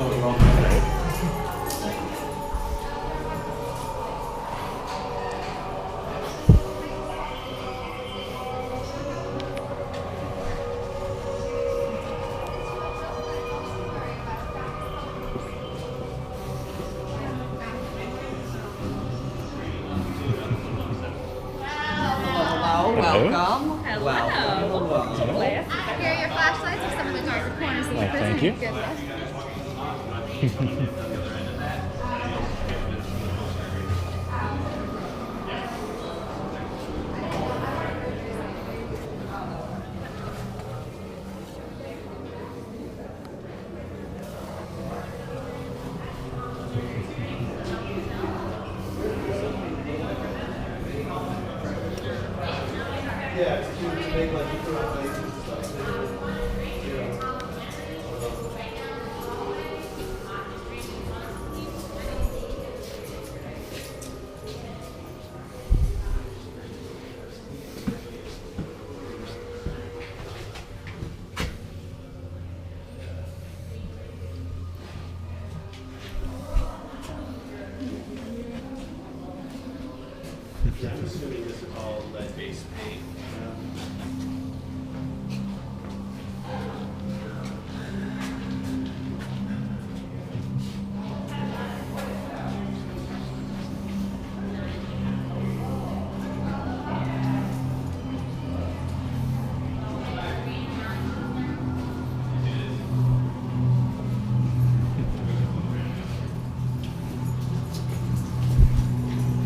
Welcome. Hello. Welcome. Here are your flashlights of some of the darker corners of the prison. Thank you. Good rest. Yeah, it's cute to make like you put on places and stuff. Yeah, I'm assuming this is all lead-based paint.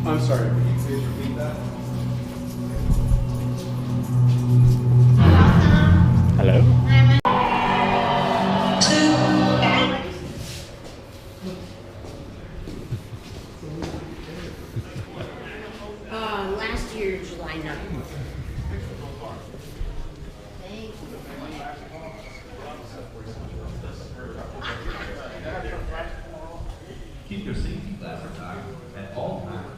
I'm sorry, can you please repeat that? Hello? Last year, July 9th. Keep your safety glasses on at all times.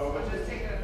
Oh, but just take it.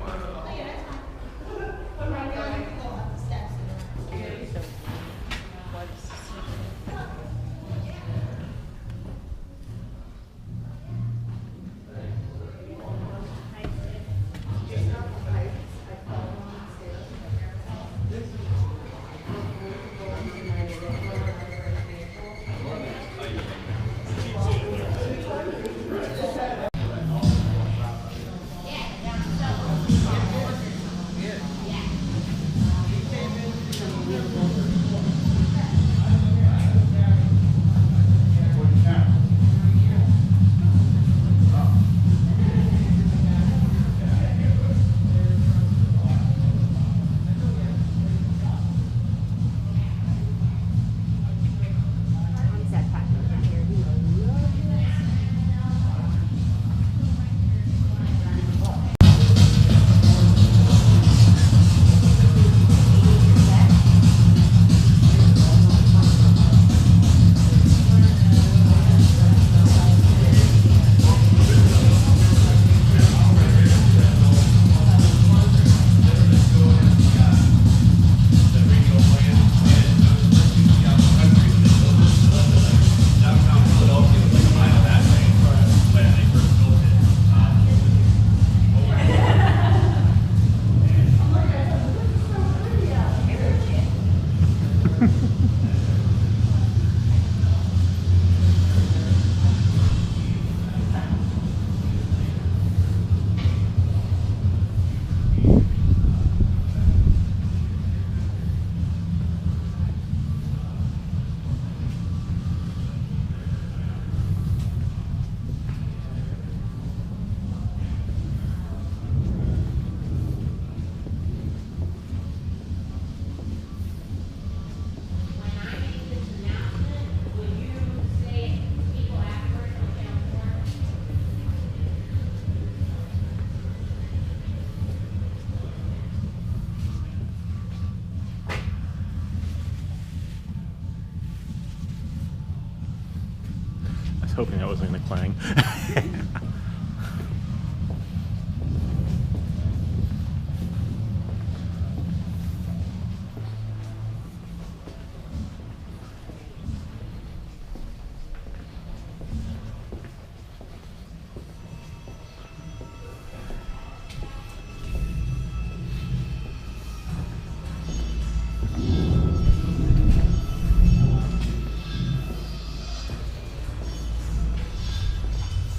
hoping that wasn't going to clang.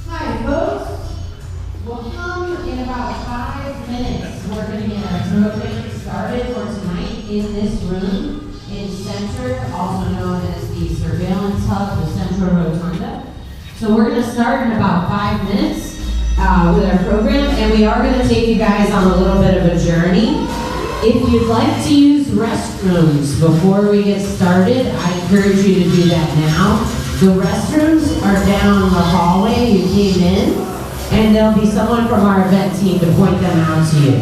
Hi, folks. We'll come in about 5 minutes. We're going to get our program started for tonight in this room in Center, also known as the Surveillance Hub, the Central Rotunda. So we're going to start in about 5 minutes with our program, and we are going to take you guys on a little bit of a journey. If you'd like to use restrooms before we get started, I encourage you to do that now. The restrooms are down the hallway you came in, and there'll be someone from our event team to point them out to you.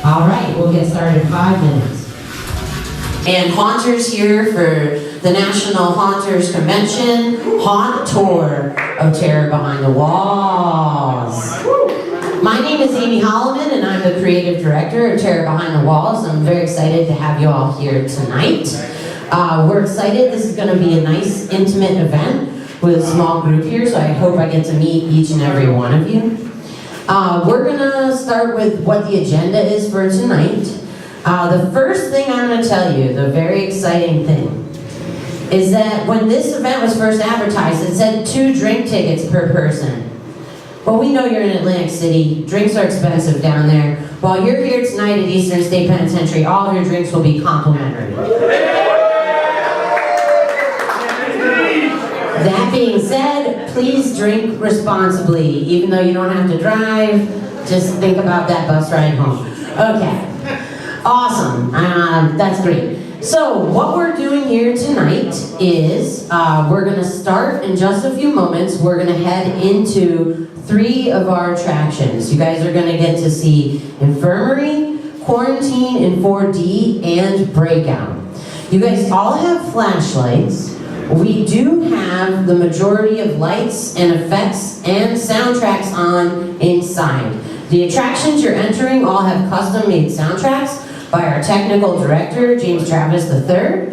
All right, we'll get started in 5 minutes. And Haunters here for the National Haunters Convention, Haunt Tour of Terror Behind the Walls. My name is Amy Holloman, and I'm the creative director of Terror Behind the Walls. I'm very excited to have you all here tonight. We're excited. This is going to be a nice, intimate event with a small group here, so I hope I get to meet each and every one of you. We're going to start with what the agenda is for tonight. The first thing I'm going to tell you, the very exciting thing, is that when this event was first advertised, it said 2 drink tickets per person. Well, we know you're in Atlantic City. Drinks are expensive down there. While you're here tonight at Eastern State Penitentiary, all of your drinks will be complimentary. That being said, please drink responsibly. Even though you don't have to drive, just think about that bus ride home. Okay, awesome, that's great. So what we're doing here tonight is we're gonna start in just a few moments. We're gonna head into 3 of our attractions. You guys are gonna get to see Infirmary, Quarantine in 4D, and Breakout. You guys all have flashlights. We do have the majority of lights and effects and soundtracks on inside. The attractions you're entering all have custom-made soundtracks by our technical director, James Travis III.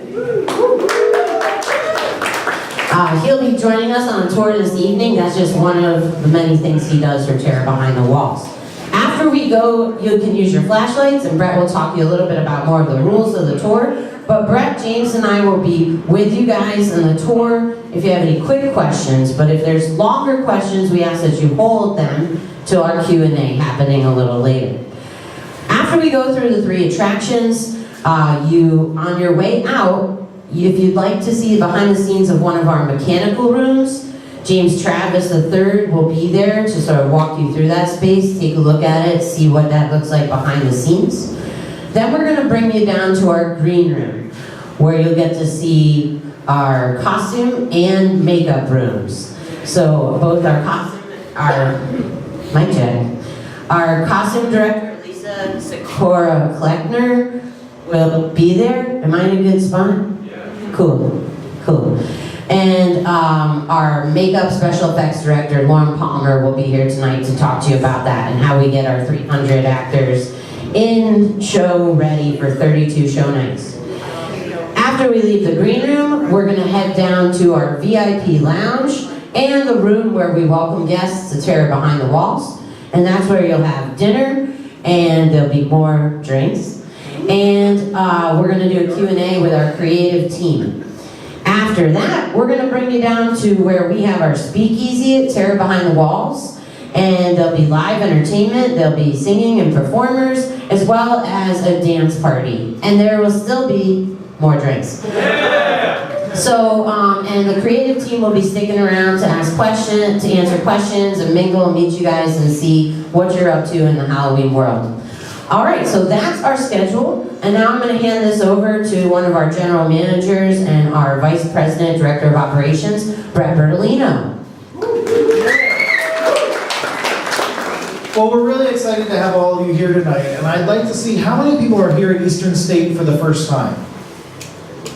He'll be joining us on a tour this evening. That's just one of the many things he does for Terror Behind the Walls. After we go, you can use your flashlights, and Brett will talk to you a little bit about more of the rules of the tour. But Brett, James, and I will be with you guys in the tour if you have any quick questions. But if there's longer questions, we ask that you hold them till our Q&A happening a little later. After we go through the 3 attractions, on your way out, if you'd like to see behind the scenes of one of our mechanical rooms, James Travis III will be there to sort of walk you through that space, take a look at it, see what that looks like behind the scenes. Then we're going to bring you down to our green room, where you'll get to see our costume and makeup rooms. So both our costume director, Lisa Sikora Kleckner, will be there. Am I in a good spot? Yeah. Cool. And our makeup special effects director, Lauren Palmer, will be here tonight to talk to you about that and how we get our 300 actors in show ready for 32 show nights. After we leave the green room, we're going to head down to our VIP lounge and the room where we welcome guests to Terror Behind the Walls. And that's where you'll have dinner, and there'll be more drinks. And we're going to do a Q&A with our creative team. After that, we're going to bring you down to where we have our speakeasy at Terror Behind the Walls. And there'll be live entertainment, there'll be singing and performers, as well as a dance party. And there will still be more drinks. Yeah. So, and the creative team will be sticking around to answer questions and mingle and meet you guys and see what you're up to in the Halloween world. All right, so that's our schedule. And now I'm going to hand this over to one of our general managers and our vice president, director of operations, Brett Bertolino. Well, we're really excited to have all of you here tonight, and I'd like to see how many people are here at Eastern State for the first time.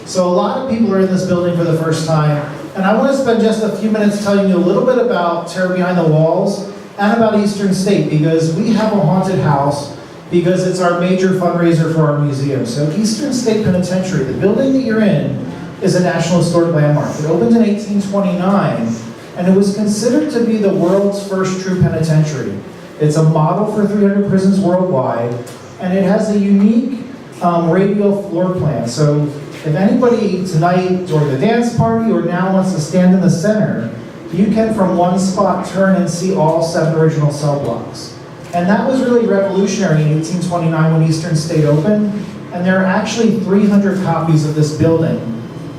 So a lot of people are in this building for the first time. And I want to spend just a few minutes telling you a little bit about Terror Behind the Walls and about Eastern State, because we have a haunted house because it's our major fundraiser for our museum. So Eastern State Penitentiary, the building that you're in, is a National Historic Landmark. It opened in 1829, and it was considered to be the world's first true penitentiary. It's a model for 300 prisons worldwide, and it has a unique radial floor plan. So if anybody tonight during the dance party or now wants to stand in the center, you can from one spot turn and see all 7 original cell blocks. And that was really revolutionary in 1829 when Eastern State opened, and there are actually 300 copies of this building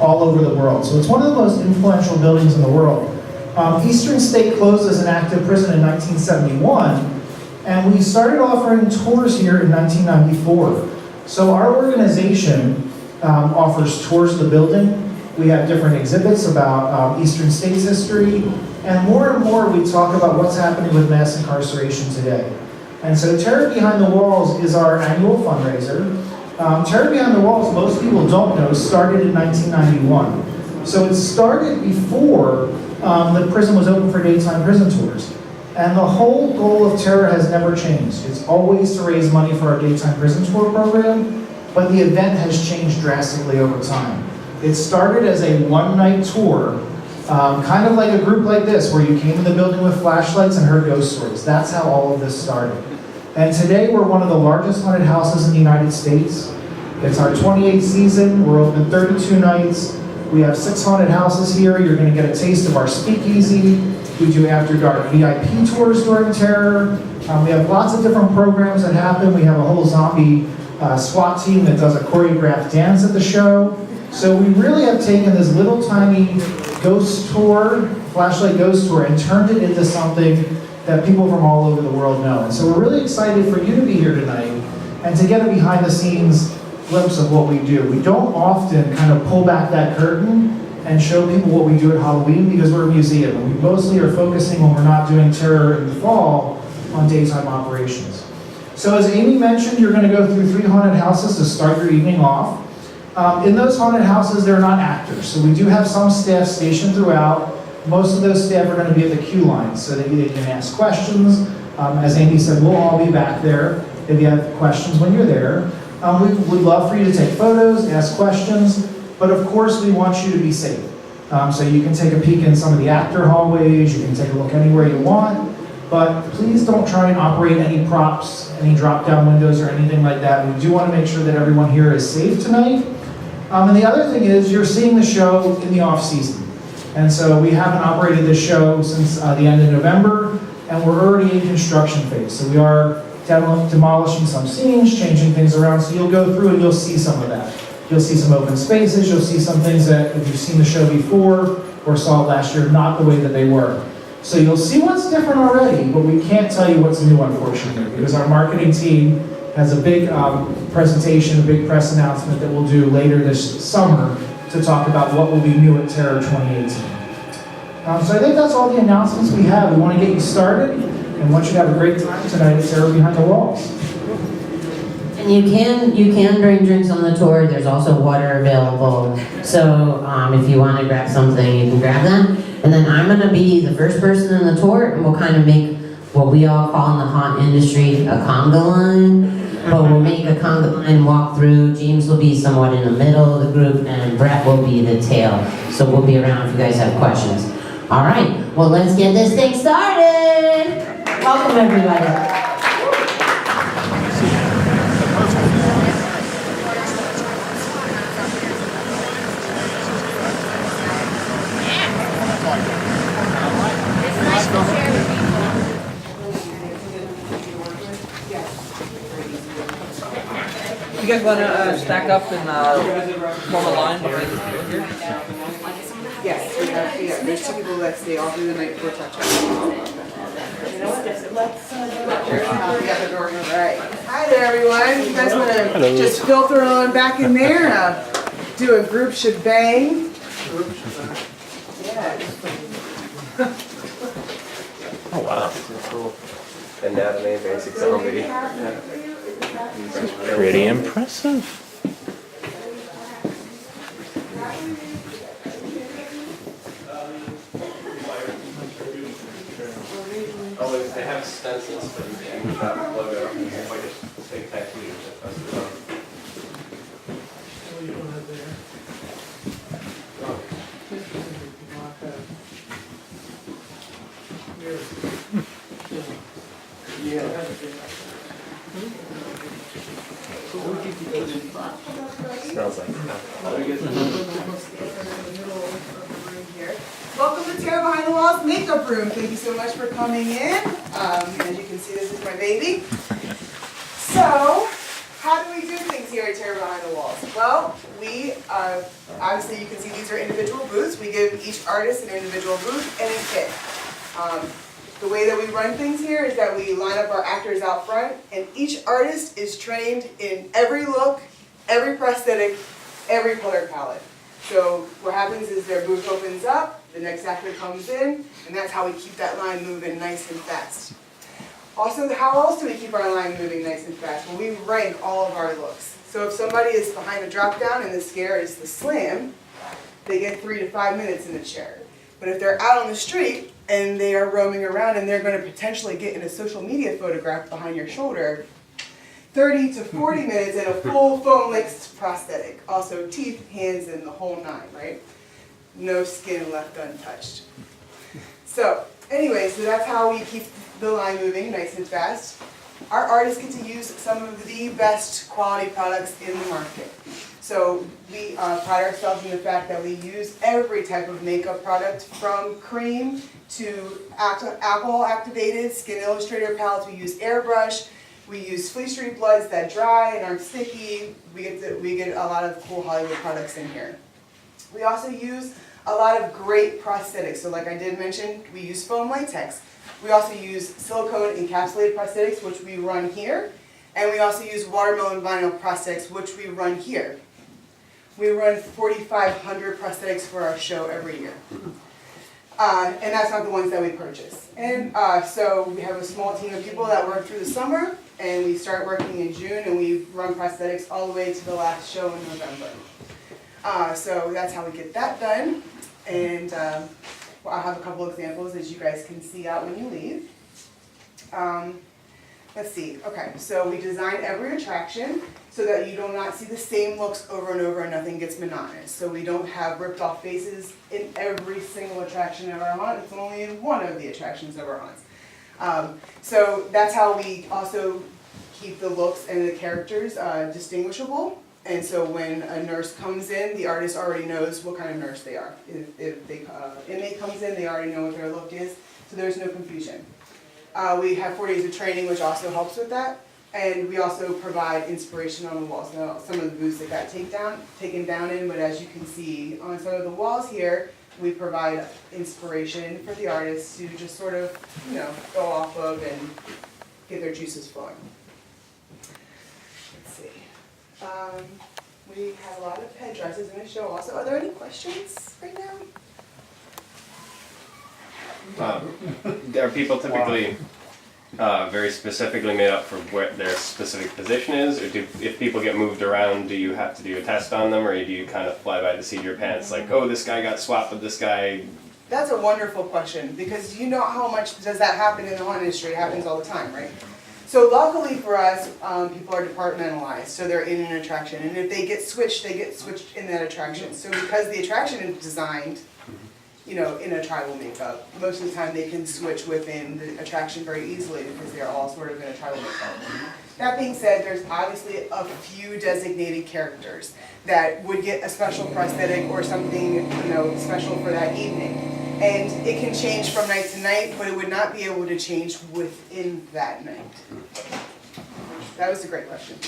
all over the world. So it's one of the most influential buildings in the world. Eastern State closed as an active prison in 1971, and we started offering tours here in 1994. So our organization offers tours of the building. We have different exhibits about Eastern State's history, and more we talk about what's happening with mass incarceration today. And so Terror Behind the Walls is our annual fundraiser. Terror Behind the Walls, most people don't know, started in 1991. So it started before the prison was open for daytime prison tours. And the whole goal of Terror has never changed. It's always to raise money for our daytime prison tour program, but the event has changed drastically over time. It started as a one-night tour, kind of like a group like this, where you came in the building with flashlights and heard ghost stories. That's how all of this started. And today we're one of the largest haunted houses in the United States. It's our 28th season. We're open 32 nights. We have 6 haunted houses here. You're going to get a taste of our speakeasy. We do after dark VIP tours during Terror. We have lots of different programs that happen. We have a whole zombie SWAT team that does a choreographed dance at the show. So we really have taken this little tiny ghost tour, flashlight ghost tour, and turned it into something that people from all over the world know. And so we're really excited for you to be here tonight and to get a behind the scenes glimpse of what we do. We don't often kind of pull back that curtain and show people what we do at Halloween because we're a museum, and we mostly are focusing when we're not doing Terror in the fall on daytime operations. So as Amy mentioned, you're going to go through 3 haunted houses to start your evening off. In those haunted houses, they're not actors, so we do have some staff stationed throughout. Most of those staff are going to be at the queue line so that they can ask questions. As Amy said, we'll all be back there if you have questions when you're there. We would love for you to take photos, ask questions, but of course we want you to be safe. So you can take a peek in some of the actor hallways, you can take a look anywhere you want, but please don't try and operate any props, any drop-down windows or anything like that. We do want to make sure that everyone here is safe tonight. And the other thing is you're seeing the show in the off-season. And so we haven't operated this show since the end of November, and we're already in construction phase. So we are demolishing some scenes, changing things around, so you'll go through and you'll see some of that. You'll see some open spaces, you'll see some things that if you've seen the show before or saw it last year, not the way that they were. So you'll see what's different already, but we can't tell you what's new, unfortunately, because our marketing team has a big presentation, a big press announcement that we'll do later this summer to talk about what will be new at Terror 2018. So I think that's all the announcements we have. We want to get you started and want you to have a great time tonight at Terror Behind the Walls. And you can bring drinks on the tour. There's also water available. So if you want to grab something, you can grab them. And then I'm going to be the first person in the tour, and we'll kind of make what we all call in the haunt industry a conga line. But we'll make a conga line walk through. James will be somewhat in the middle of the group, and Brett will be the tail. So we'll be around if you guys have questions. All right, well, let's get this thing started. Welcome, everybody. You guys want to stack up and form a line behind here? Yes, we have, yeah, there's 2 people that stay all through the night for touch-up. You know what, let's the door. All right. Hi there, everyone. You guys want to just filter on back in there and do a group shebang? Yeah. Oh, wow. Anatomy, basic zombie. Pretty impressive. they have stencils for that logo. It's like a big tattoo that does it on. Smells like Welcome to Terra Behind the Walls Makeup Room. Thank you so much for coming in. As you can see, this is my baby. So, how do we do things here at Terra Behind the Walls? Well, we obviously you can see these are individual booths. We give each artist an individual booth and a kit. The way that we run things here is that we line up our actors out front, and each artist is trained in every look, every prosthetic, every color palette. So what happens is their booth opens up, the next actor comes in, and that's how we keep that line moving nice and fast. Also, how else do we keep our line moving nice and fast? Well, we rank all of our looks. So if somebody is behind the drop down and the scare is the slam, they get 3 to 5 minutes in the chair. But if they're out on the street and they are roaming around and they're going to potentially get in a social media photograph behind your shoulder, 30 to 40 minutes in a full foam lace prosthetic. Also teeth, hands, and the whole nine, right? No skin left untouched. So anyway, so that's how we keep the line moving nice and fast. Our artists get to use some of the best quality products in the market. So we pride ourselves in the fact that we use every type of makeup product, from cream to alcohol activated skin illustrator palettes. We use airbrush. We use Flea Street Bloods that dry and aren't sticky. We get a lot of cool Hollywood products in here. We also use a lot of great prosthetics. So like I did mention, we use foam latex. We also use silicone encapsulated prosthetics, which we run here. And we also use watermelon vinyl prosthetics, which we run here. We run 4,500 prosthetics for our show every year. And that's not the ones that we purchase. And so we have a small team of people that work through the summer, and we start working in June, and we run prosthetics all the way to the last show in November. So that's how we get that done. And well, I'll have a couple examples as you guys can see out when you leave. Let's see, okay, so we design every attraction so that you do not see the same looks over and over and nothing gets monotonous. So we don't have ripped off faces in every single attraction of our haunt. It's only in one of the attractions of our haunts. So that's how we also keep the looks and the characters distinguishable. And so when a nurse comes in, the artist already knows what kind of nurse they are. If the inmate comes in, they already know what their look is, so there's no confusion. We have 4 days of training, which also helps with that. And we also provide inspiration on the walls. Now, some of the booths that got taken down in, but as you can see on some of the walls here, we provide inspiration for the artists to just sort of, you know, go off of and get their juices flowing. Let's see. We have a lot of headdresses in the show also. Are there any questions right now? Are people typically very specifically made up for what their specific position is? Or if people get moved around, do you have to do a test on them, or do you kind of fly by the seat of your pants, like, oh, this guy got swapped with this guy? That's a wonderful question, because you know how much does that happen in the haunt industry? It happens all the time, right? So luckily for us, people are departmentalized, so they're in an attraction, and if they get switched in that attraction. So because the attraction is designed, you know, in a tribal makeup, most of the time they can switch within the attraction very easily because they're all sort of in a tribal makeup. That being said, there's obviously a few designated characters that would get a special prosthetic or something, you know, special for that evening. And it can change from night to night, but it would not be able to change within that night. That was a great question.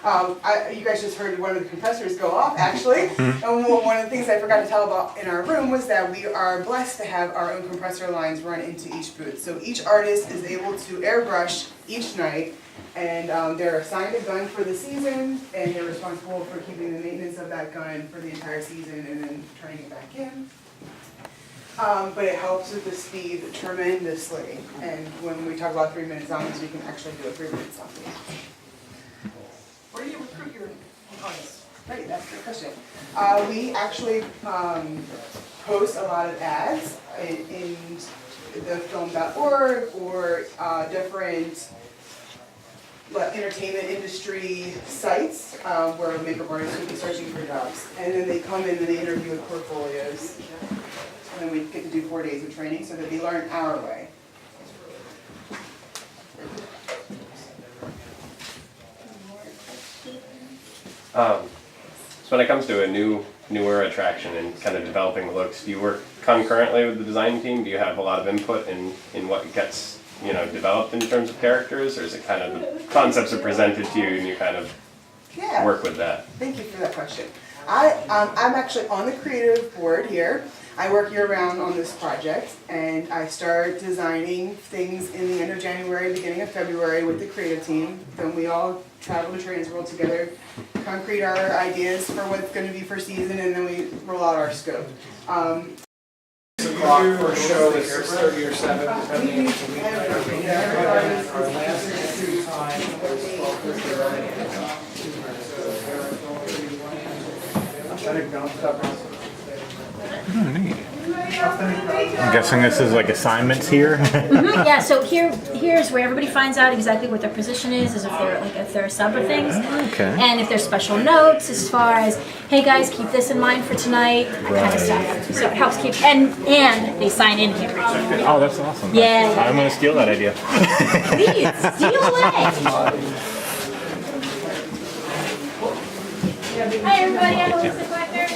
You guys just heard one of the compressors go off, actually. And one of the things I forgot to tell about in our room was that we are blessed to have our own compressor lines run into each booth. So each artist is able to airbrush each night, and they're assigned a gun for the season, and they're responsible for keeping the maintenance of that gun for the entire season and then turning it back in. But it helps with the speed tremendously. And when we talk about 3-minute zombies, we can actually do a 3-minute zombie. Where do you recruit your artists? Right, that's a good question. We actually post a lot of ads in the film.org or different entertainment industry sites where makeup artists would be searching for jobs. And then they come in and they interview with portfolios. And then we get to do 4 days of training so that they learn our way. So when it comes to a newer attraction and kind of developing the looks, do you work concurrently with the design team? Do you have a lot of input in what gets developed in terms of characters, or is it kind of the concepts are presented to you and you kind of work with that? Thank you for that question. I'm actually on the creative board here. I work year-round on this project, and I start designing things in the end of January, beginning of February with the creative team. Then we all travel to Trans World together, concrete our ideas for what's going to be for season, and then we roll out our scope. O'clock for a show at 6:30 or 7, depending on the week. Our last shoot time was 12:30. I'm guessing this is like assignments here. Yeah, so here's where everybody finds out exactly what their position is if they're a sub or things. Okay. And if there's special notes as far as, hey guys, keep this in mind for tonight, kind of stuff. So it helps keep and they sign in here. Oh, that's awesome. Yeah. I'm gonna steal that idea. Please, steal away. Hi everybody, I'm Melissa Collector.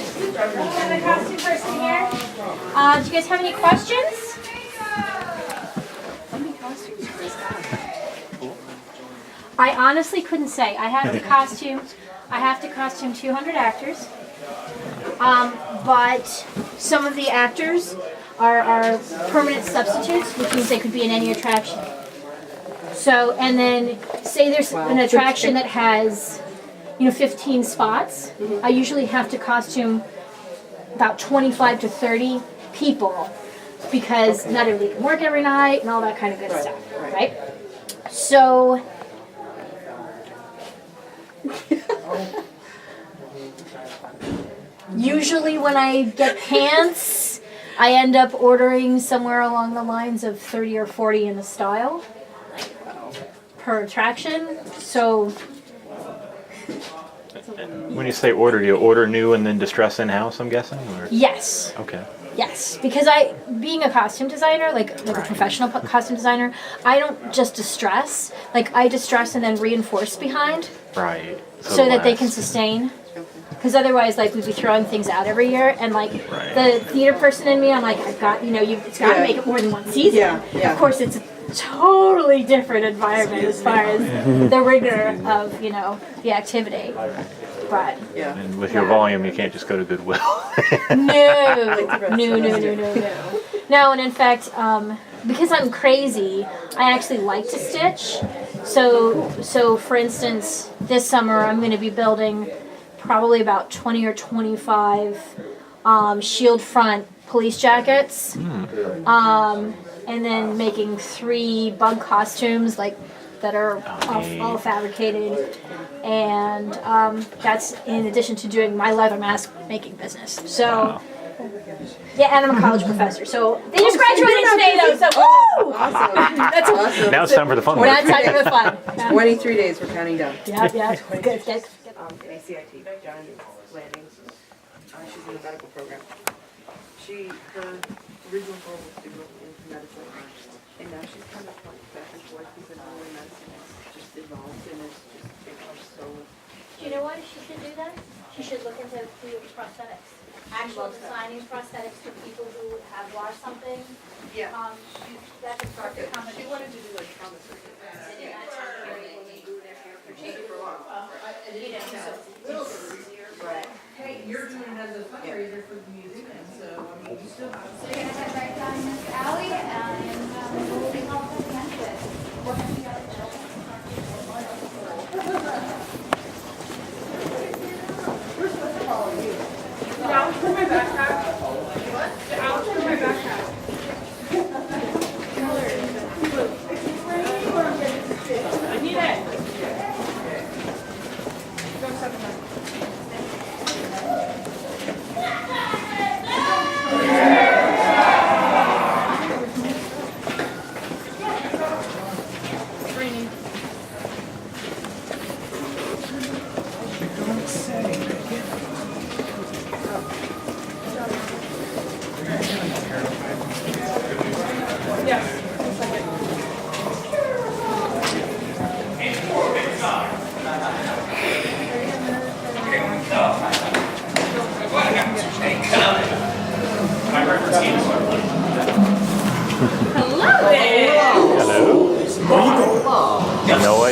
I'm a costume person here. Do you guys have any questions? How many costumes do you guys have? I honestly couldn't say. I have to costume 200 actors. But some of the actors are permanent substitutes, which means they could be in any attraction. So, and then say there's an attraction that has 15 spots. I usually have to costume about 25 to 30 people because not everybody can work every night and all that kind of good stuff, right? So, usually when I get pants, I end up ordering somewhere along the lines of 30 or 40 in the style per attraction. So, When you say order, do you order new and then distress in-house, I'm guessing? Or? yes. Okay. Yes, because being a costume designer, like a professional costume designer, I don't just distress. Like I distress and then reinforce behind, Right. so that they can sustain. Because otherwise, like we'd be throwing things out every year, and like the theater person in me, I'm like, I've got it's got to make it more than one season. Of course, it's a totally different environment as far as the rigor of the activity. But And with your volume, you can't just go to Goodwill. No, and in fact, because I'm crazy, I actually like to stitch. So for instance, this summer I'm going to be building probably about 20 or 25 shield front police jackets, and then making 3 bug costumes that are all fabricated. And that's in addition to doing my leather mask making business. So, yeah, and I'm a college professor. So they just graduated today, though. So, woo! Awesome. That's awesome. Now it's time for the fun work. Now it's time for the fun. 23 days, we're counting down. Yeah. Good. ACIT, John Landing. She's in the medical program. Her original goal was to go into medicine, and now she's kind of like back and forth because the way medicine is just evolved and it's just become so. Do you know why she should do that? She should look into prosthetics. Actual designing prosthetics for people who have lost something. Yeah. That could start to come. She wanted to do like trauma surgery. Hey, you're doing it as a fundraiser for the museum, so I mean, you still have. So you're gonna head right down this alley and we'll be all at the end of it. We're gonna be out of building. We're supposed to follow you. Down for my backpack. What? Down for my backpack. I need it. Go 7.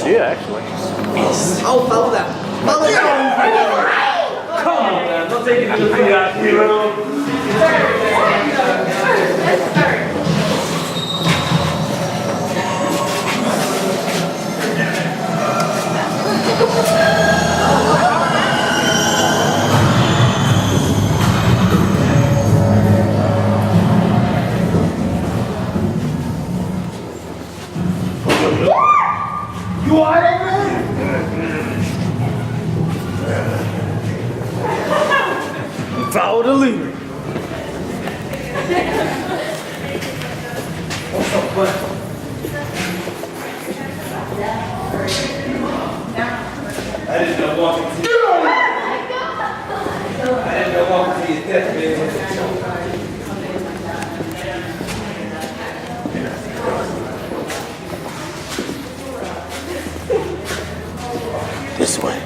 idea, actually. Oh, follow them. Follow them. Come on, man. Don't take it to the VIP room. You all right over there? Follow the leader. What's up, bud? I didn't know walking to you. I didn't know walking to your death, man. This way.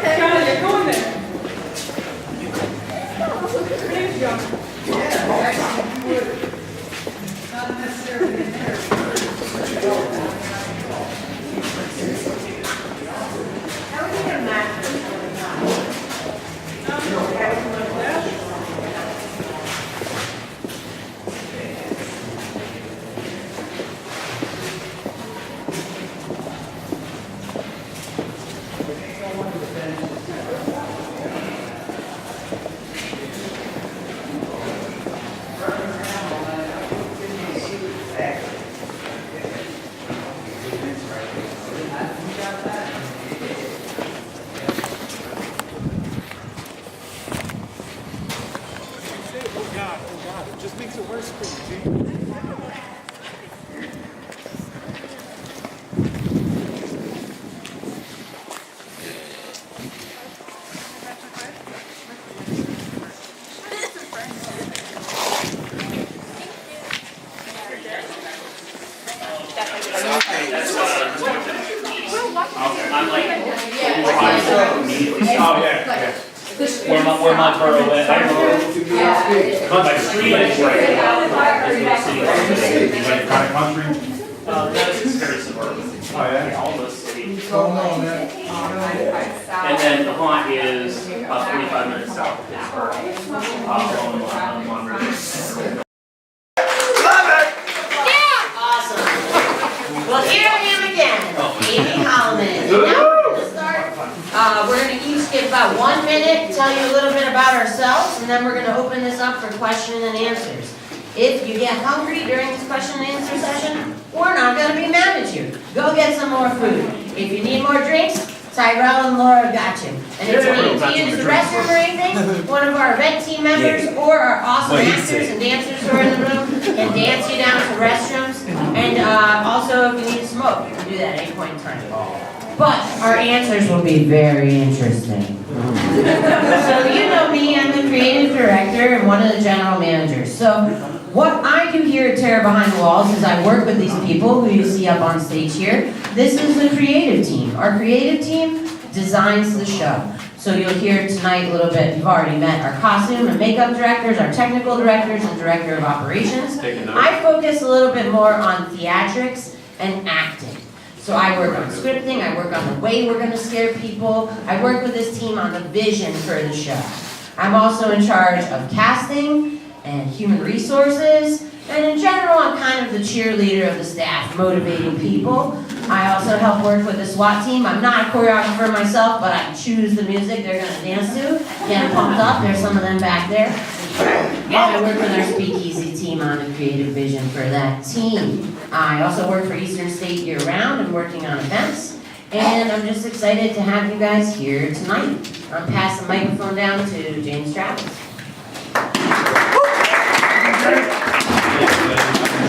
John, you're going there. Your name's John. Not necessarily in there. How would you get a mattress? Where my borough went. I don't know. My street is right. It's very suburban. Oh, yeah? Almost city. And then the haunt is about 25 minutes south of Pittsburgh. On River. Awesome. Well, here I am again, Amy Holloman. And now we're going to start. We're going to each give about 1 minute, tell you a little bit about ourselves, and then we're going to open this up for question and answers. If you get hungry during this question and answer session, we're not going to be mad at you. Go get some more food. If you need more drinks, Tyrell and Laura got you. And if you need to use the restroom or anything, one of our event team members or our awesome actors and dancers who are in the room can dance you down to restrooms. And also, if you need to smoke, you can do that at any point in time. But our answers will be very interesting. So you know me, I'm the creative director and one of the general managers. So what I do here at Terror Behind the Walls is I work with these people who you see up on stage here. This is the creative team. Our creative team designs the show. So you'll hear tonight a little bit, you've already met our costume and makeup directors, our technical directors, and director of operations. I focus a little bit more on theatrics and acting. So I work on scripting, I work on the way we're going to scare people. I work with this team on the vision for the show. I'm also in charge of casting and human resources. And in general, I'm kind of the cheerleader of the staff, motivating people. I also help work with the SWAT team. I'm not a choreographer myself, but I choose the music they're going to dance to. Get pumped up, there's some of them back there. And I work with our speakeasy team on a creative vision for that team. I also work for Eastern State year-round and working on events. And I'm just excited to have you guys here tonight. I'll pass the microphone down to James Travis.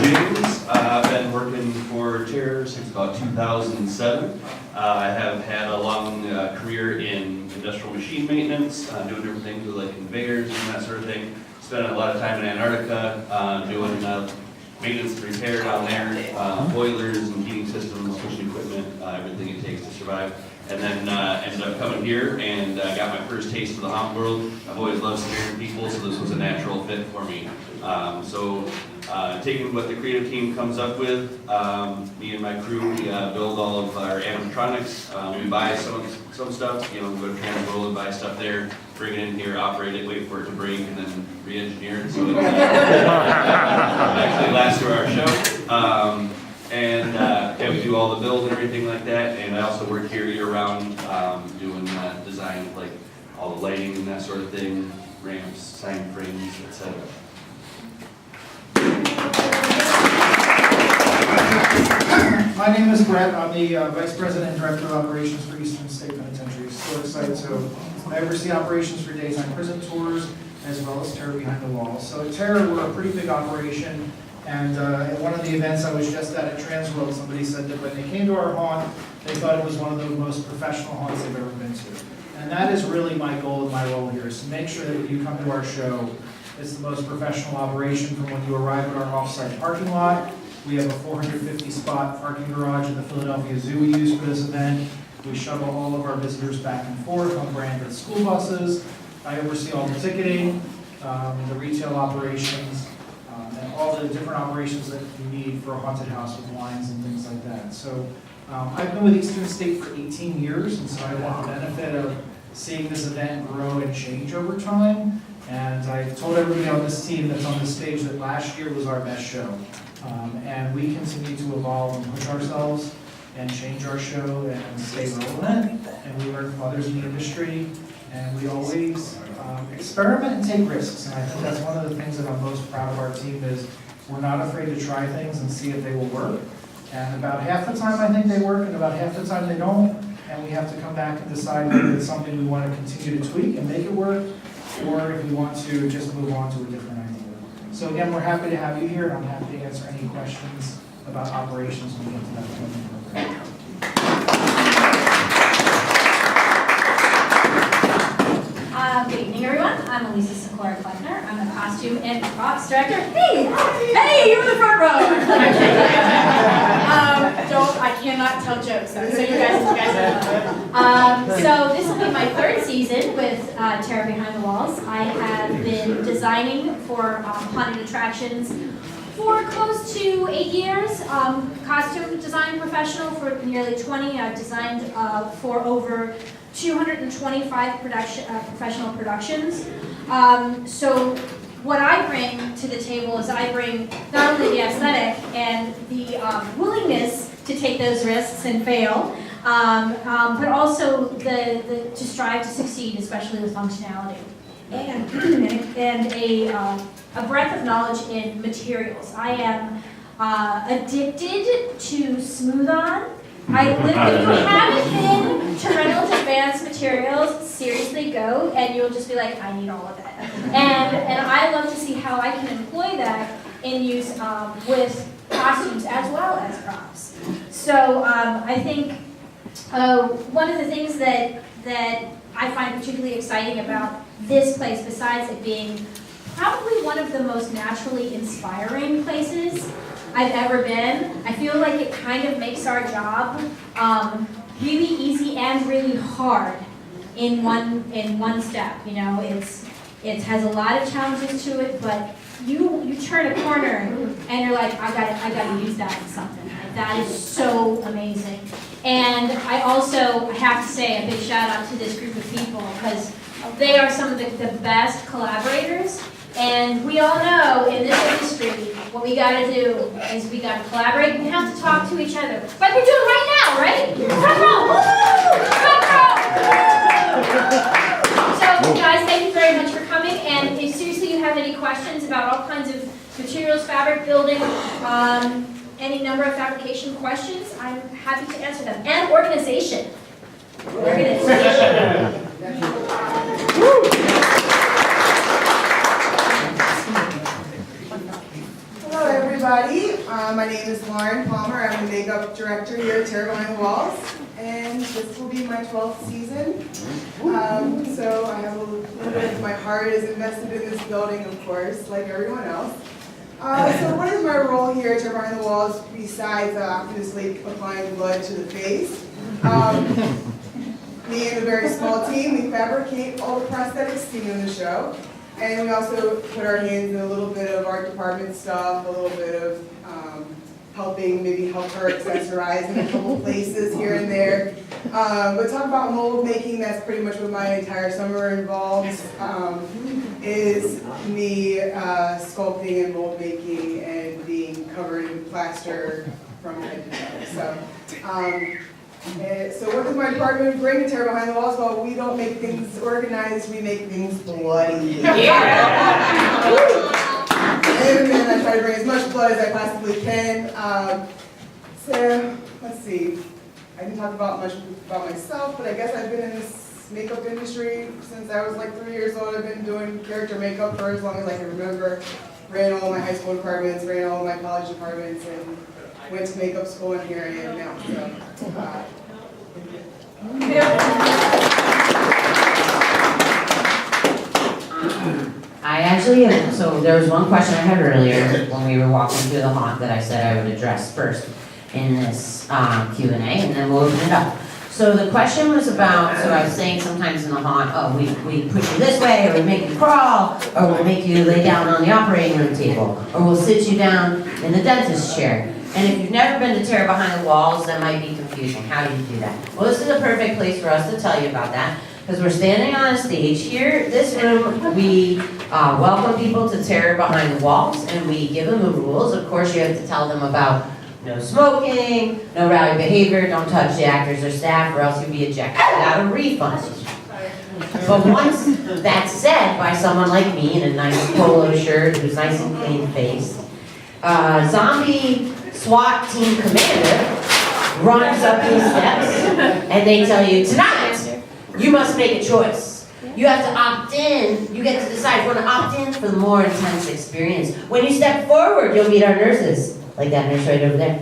James. I've been working for Terror since about 2007. I have had a long career in industrial machine maintenance, doing different things with like conveyors and that sort of thing. Spent a lot of time in Antarctica doing maintenance and repair down there, boilers and heating systems, kitchen equipment, everything it takes to survive. and then ended up coming here and got my first taste of the haunt world. I've always loved scaring people, so this was a natural fit for me. Taking what the creative team comes up with, me and my crew, we build all of our animatronics. We buy some stuff, you know, go to Transworld and buy stuff there, bring it in here, operate it, wait for it to break, and then re-engineer it so it actually lasts through our show. Yeah, we do all the build and everything like that, and I also work here year-round doing design of like all the lighting and that sort of thing, ramps, sign frames, etc. My name is Brett. I'm the Vice President and Director of Operations for Eastern State Penitentiary. So excited. So I oversee operations for daytime prison tours as well as Terror Behind the Walls. So at Terror, we're a pretty big operation. And at one of the events I was just at Transworld, somebody said that when they came to our haunt, they thought it was one of the most professional haunts they've ever been to. And that is really my goal and my role here, is to make sure that when you come to our show, it's the most professional operation from when you arrive at our off-site parking lot. We have a 450-spot parking garage in the Philadelphia Zoo we use for this event. We shuttle all of our visitors back and forth on branded school buses. I oversee all the ticketing, the retail operations, and all the different operations that you need for a haunted house with lines and things like that. So I've been with Eastern State for 18 years, and so I want the benefit of seeing this event grow and change over time. And I told everybody on this team that's on the stage that last year was our best show. And we continue to evolve and push ourselves and change our show and stay relevant. And we learn from others in the industry. And we always experiment and take risks. And I think that's one of the things that I'm most proud of our team is we're not afraid to try things and see if they will work. And about half the time I think they work, and about half the time they don't. And we have to come back and decide whether it's something we want to continue to tweak and make it work, or if we want to just move on to a different idea. So again, we're happy to have you here, and I'm happy to answer any questions about operations when we get to that point in the program. Good evening, everyone. I'm Elisa Secora-Kleckner. I'm the costume and props director. Hey, you're in the front row. I cannot tell jokes, so you guys know. So this will be my third season with Terror Behind the Walls. I have been designing for haunted attractions for close to 8 years. Costume design professional for nearly 20. I've designed for over 225 professional productions. So what I bring to the table is I bring not only the aesthetic and the willingness to take those risks and fail, but also to strive to succeed, especially with functionality. And a breadth of knowledge in materials. I am addicted to smooth-on. If you haven't been to Reynolds Advanced Materials, seriously go, and you'll just be like, I need all of that. And I love to see how I can employ that in use with costumes as well as props. So I think one of the things that I find particularly exciting about this place, besides it being probably one of the most naturally inspiring places I've ever been, I feel like it kind of makes our job really easy and really hard in one step. You know, it has a lot of challenges to it, but you turn a corner and you're like, I gotta use that in something. Like, that is so amazing. And I also have to say a big shout out to this group of people, because they are some of the best collaborators. And we all know in this industry, what we gotta do is we gotta collaborate. We have to talk to each other, like we're doing right now, right? Front row, woo! Front row. So, guys, thank you very much for coming. And if seriously you have any questions about all kinds of materials, fabric, building, any number of fabrication questions, I'm happy to answer them. And organization. Hello, everybody. My name is Lauren Palmer. I'm the makeup director here at Terror Behind the Walls, and this will be my 12th season. So I have a little bit of my heart is invested in this building, of course, like everyone else. So what is my role here at Terror Behind the Walls besides obviously applying blood to the face? me and a very small team, we fabricate all the prosthetics seen in the show. And we also put our hands in a little bit of art department stuff, a little bit of helping, maybe help her accessorize in a couple places here and there. But talk about mold making, that's pretty much what my entire summer involves, is me sculpting and mold making and being covered in plaster from head to toe. So what does my department bring to Terror Behind the Walls? Well, we don't make things organized, we make things bloody. Yeah. And I try to bring as much blood as I possibly can. So, let's see. I didn't talk much about myself, but I guess I've been in this makeup industry since I was like 3 years old. I've been doing character makeup for as long as I can remember. Ran all my high school departments, ran all my college departments, and went to makeup school, and here I am now. I actually have, so there was one question I had earlier when we were walking through the haunt that I said I would address first in this Q&A, and then we'll open it up. So the question was about, so I was saying sometimes in the haunt, oh, we push you this way, or we make you crawl, or we'll make you lay down on the operating room table, or we'll sit you down in the dentist chair. And if you've never been to Terror Behind the Walls, that might be confusing. How do you do that? Well, this is a perfect place for us to tell you about that, because we're standing on a stage here. This room, we welcome people to Terror Behind the Walls, and we give them the rules. Of course, you have to tell them about no smoking, no rowdy behavior, don't touch the actors or staff, or else you'll be ejected without a refund. But once that's said by someone like me in a nice polo shirt who's nice and clean-faced, zombie SWAT team commander runs up these steps, and they tell you, tonight, you must make a choice. You have to opt in. You get to decide if you want to opt in for the more intense experience. When you step forward, you'll meet our nurses, like that nurse right over there.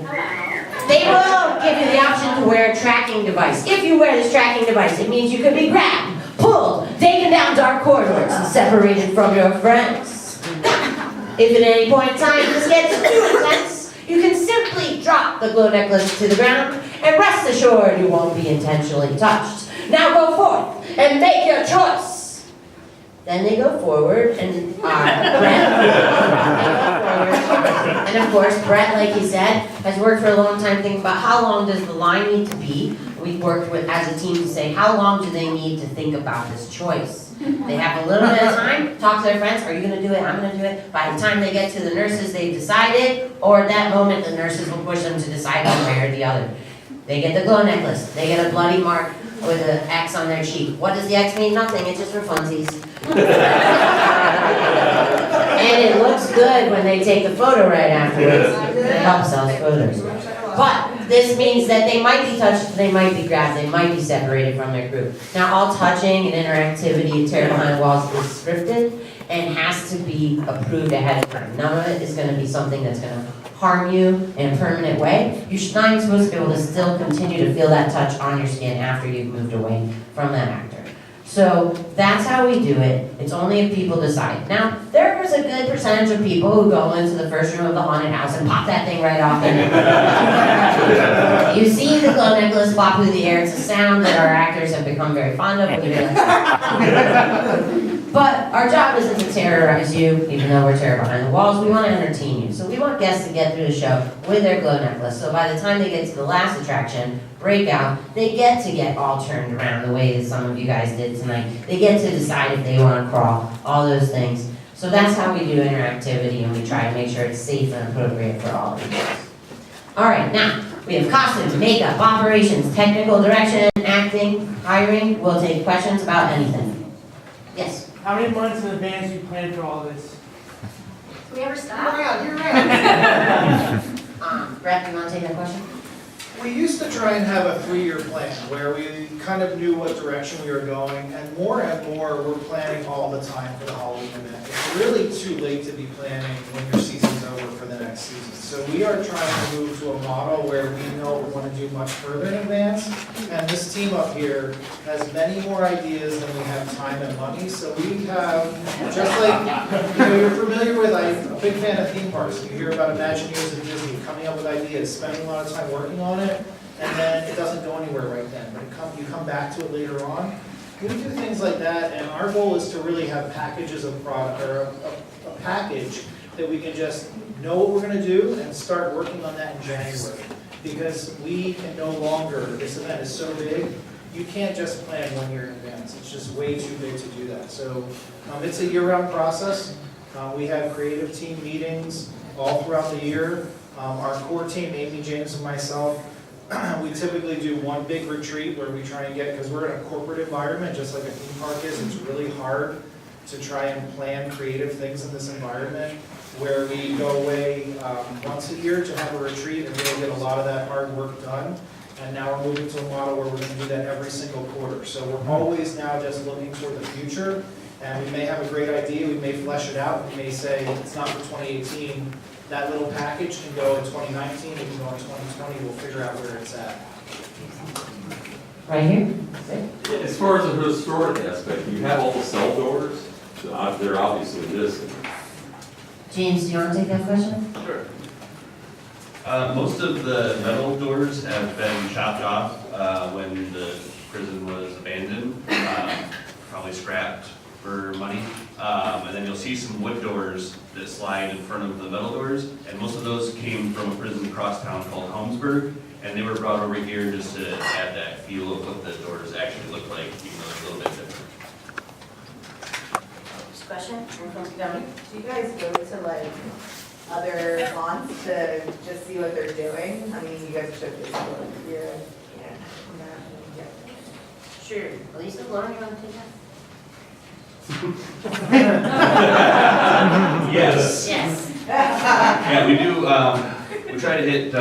They will give you the option to wear a tracking device. If you wear this tracking device, it means you can be grabbed, pulled, taken down dark corridors, and separated from your friends. If at any point in time this gets too intense, you can simply drop the glow necklace to the ground and rest assured you won't be intentionally touched. Now go forth and make your choice. Then they go forward, and and of course, Brett, like he said, has worked for a long time thinking about how long does the line need to be. We worked with as a team to say how long do they need to think about this choice. They have a little bit of time, talk to their friends, are you going to do it, I'm going to do it. By the time they get to the nurses, they've decided, or at that moment, the nurses will push them to decide one way or the other. They get the glow necklace, they get a bloody mark with an X on their cheek. What does the X mean? Nothing, it's just for funsies. And it looks good when they take the photo right afterwards. It helps us photos. But this means that they might be touched, they might be grabbed, they might be separated from their group. Now, all touching and interactivity in Terror Behind the Walls is scripted and has to be approved ahead of time. None of it is going to be something that's going to harm you in a permanent way. You're not even supposed to be able to still continue to feel that touch on your skin after you've moved away from that actor. So that's how we do it. It's only if people decide. Now, there is a good percentage of people who go into the first room of the haunted house and pop that thing right off in it. You see the glow necklace flop through the air. It's a sound that our actors have become very fond of. But our job isn't to terrorize you, even though we're Terror Behind the Walls. We want to entertain you. So we want guests to get through the show with their glow necklace. So by the time they get to the last attraction, Breakout, they get to get all turned around the way that some of you guys did tonight. They get to decide if they want to crawl, all those things. So that's how we do interactivity, and we try to make sure it's safe and appropriate for all of you guys. All right, now, we have costumes, makeup, operations, technical direction, acting, hiring. We'll take questions about anything. Yes? How many months in advance do you plan for all this? Do we ever stop? You're right. Brett, you want to take that question? We used to try and have a 3-year plan where we kind of knew what direction we were going, and more we're planning all the time for the Halloween event. It's really too late to be planning when your season's over for the next season. So we are trying to move to a model where we know we want to do much further in advance, and this team up here has many more ideas than we have time and money. So we have, just like you're familiar with, I'm a big fan of theme parks. You hear about Imagineers at Disney coming up with ideas, spending a lot of time working on it. and then it doesn't go anywhere right then, but you come back to it later on. We do things like that, and our goal is to really have packages of product, or a package that we can just know what we're going to do and start working on that in January. Because we can no longer, this event is so big, you can't just plan 1 year in advance. It's just way too big to do that. So it's a year-round process. We have creative team meetings all throughout the year. Our core team, Amy, James, and myself, we typically do one big retreat where we try and get, because we're in a corporate environment, just like a theme park is, it's really hard to try and plan creative things in this environment, where we go away once a year to have a retreat and really get a lot of that hard work done. And now we're moving to a model where we're going to do that every single quarter. So we're always now just looking toward the future, and we may have a great idea, we may flesh it out, we may say it's not for 2018, that little package can go in 2019, it can go in 2020, we'll figure out where it's at. Right here? As far as the historic aspect, you have all the cell doors, they're obviously missing. James, do you want to take that question? Sure. Most of the metal doors have been chopped off when the prison was abandoned, probably scrapped for money. And then you'll see some wood doors that slide in front of the metal doors, and most of those came from a prison across town called Holmesburg, and they were brought over here just to add that feel of what the doors actually look like, even though they're a little bit different. Question? Do you guys go to like other haunts to just see what they're doing? I mean, you guys should just go here. Sure. Elisa, Lauren, you want to take that? Yes. Yes. Yeah, we do, we try to hit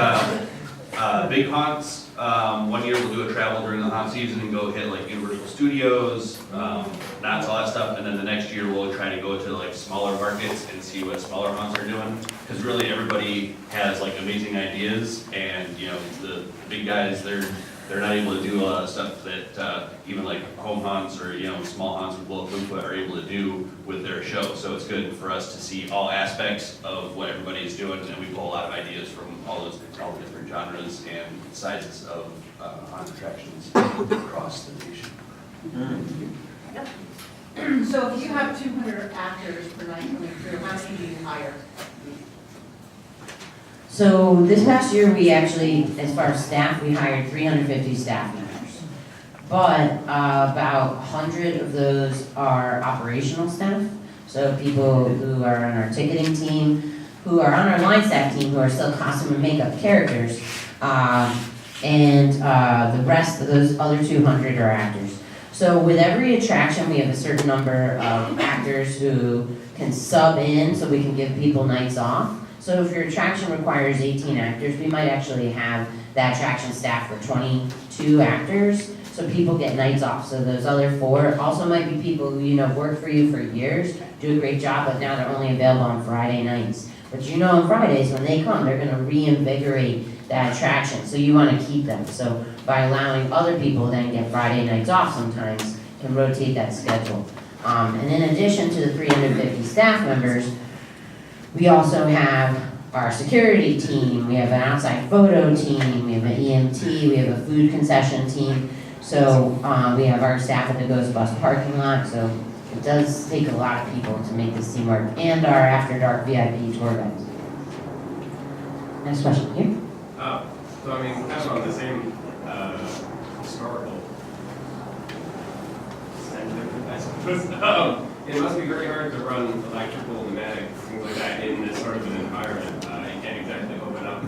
big haunts. 1 year we'll do a travel during the haunt season and go hit like Universal Studios, Knott's, all that stuff. And then the next year we'll try to go to like smaller markets and see what smaller haunts are doing. Because really everybody has like amazing ideas, and you know, the big guys, they're not able to do a lot of stuff that even like home haunts or, you know, small haunts with Wolf Input are able to do with their show. So it's good for us to see all aspects of what everybody is doing, and we pull a lot of ideas from all the different genres and sizes of haunt attractions across the nation. So if you have 200 actors per night coming through, how many do you hire? So this past year, we actually, as far as staff, we hired 350 staff members. But about 100 of those are operational staff. So people who are on our ticketing team, who are on our line staff team, who are still costume and makeup characters. And the rest of those other 200 are actors. So with every attraction, we have a certain number of actors who can sub in so we can give people nights off. So if your attraction requires 18 actors, we might actually have that attraction staff for 22 actors, so people get nights off. So those other 4 also might be people who, you know, work for you for years, do a great job, but now they're only available on Friday nights. But you know on Fridays, when they come, they're gonna reinvigorate that attraction, so you wanna keep them. So by allowing other people then get Friday nights off sometimes, can rotate that schedule. And in addition to the 350 staff members, we also have our security team, we have an outside photo team, we have an EMT, we have a food concession team. So we have our staff at the Ghost Bus parking lot, so it does take a lot of people to make this team work, and our After Dark VIP tour guides. Next question, here. So I mean, kind of on the same historical standard, I suppose. It must be very hard to run electrical, pneumatic, things like that in this sort of an environment. You can't exactly open up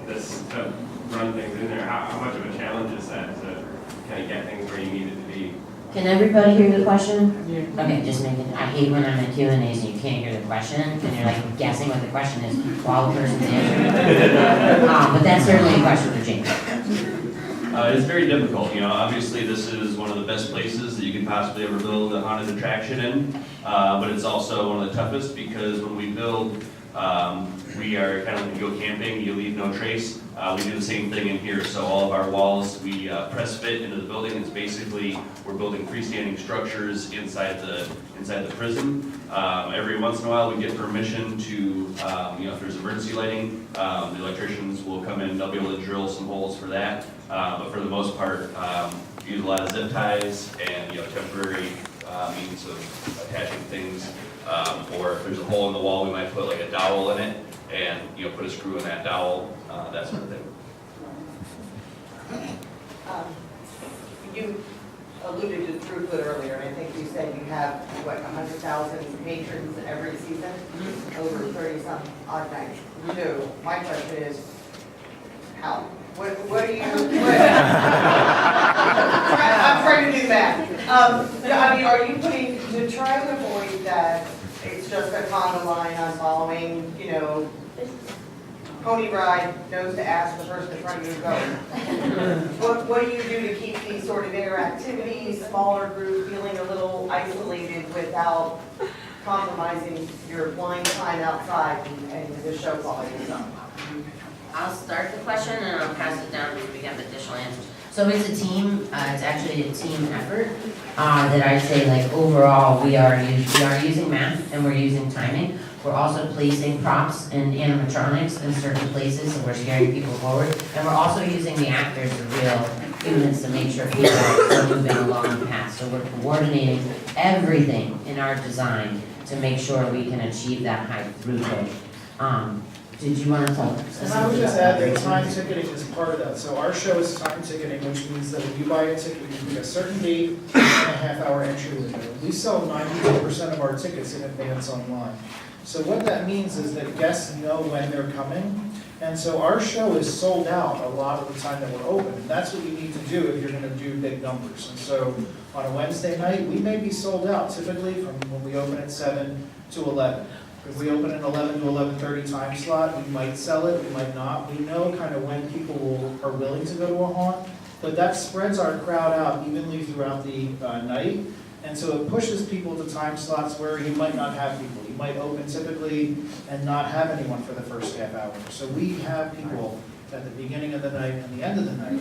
this to run things in there. How much of a challenge is that to kind of get things where you need it to be? Can everybody hear the question? Yeah. Okay, just make it. I hate when I'm in Q&As and you can't hear the question, and you're like guessing what the question is while the person's answering. But that's certainly a question for James. It's very difficult, you know, obviously this is one of the best places that you could possibly ever build a haunted attraction in, but it's also one of the toughest because when we build We are kind of like you go camping, you leave no trace. We do the same thing in here. So all of our walls, we press fit into the building. It's basically, we're building freestanding structures inside the prison. Every once in a while, we get permission to, if there's emergency lighting, the electricians will come in, they'll be able to drill some holes for that. But for the most part, use a lot of zip ties and, temporary means of attaching things. Or if there's a hole in the wall, we might put like a dowel in it and, put a screw in that dowel, that sort of thing. You alluded to throughput earlier, and I think you said you have, 100,000 patrons every season, over 30-some odd nights. So my question is, how? What are you, I'm trying to do that. Are you putting, to try to avoid that, it's just a conga line on following, pony ride, nose to ask the person in front of you to go. What do you do to keep these sort of interactivities, smaller group, feeling a little isolated without compromising your blind time outside and the show quality and stuff? I'll start the question and I'll pass it down to get additional answers. So it's a team, it's actually a team effort that I'd say like overall we are using math and we're using timing. We're also placing props and animatronics in certain places, so we're scaring people forward. And we're also using the actors, the real humans, to make sure people are moving along the path. So we're coordinating everything in our design to make sure we can achieve that high throughput. Did you want to talk? And I would just add that time ticketing is part of that. So our show is time ticketing, which means that if you buy a ticket, we can pick a certain date and a half-hour entry window. We sell 92% of our tickets in advance online. So what that means is that guests know when they're coming. And so our show is sold out a lot of the time that we're open. And that's what you need to do if you're going to do big numbers. And so on a Wednesday night, we may be sold out typically from when we open at 7 to 11. If we open an 11 to 11:30 time slot, we might sell it, we might not. We know kind of when people are willing to go to a haunt, but that spreads our crowd out evenly throughout the night. And so it pushes people to time slots where you might not have people. You might open typically and not have anyone for the first half hour. So we have people at the beginning of the night and the end of the night.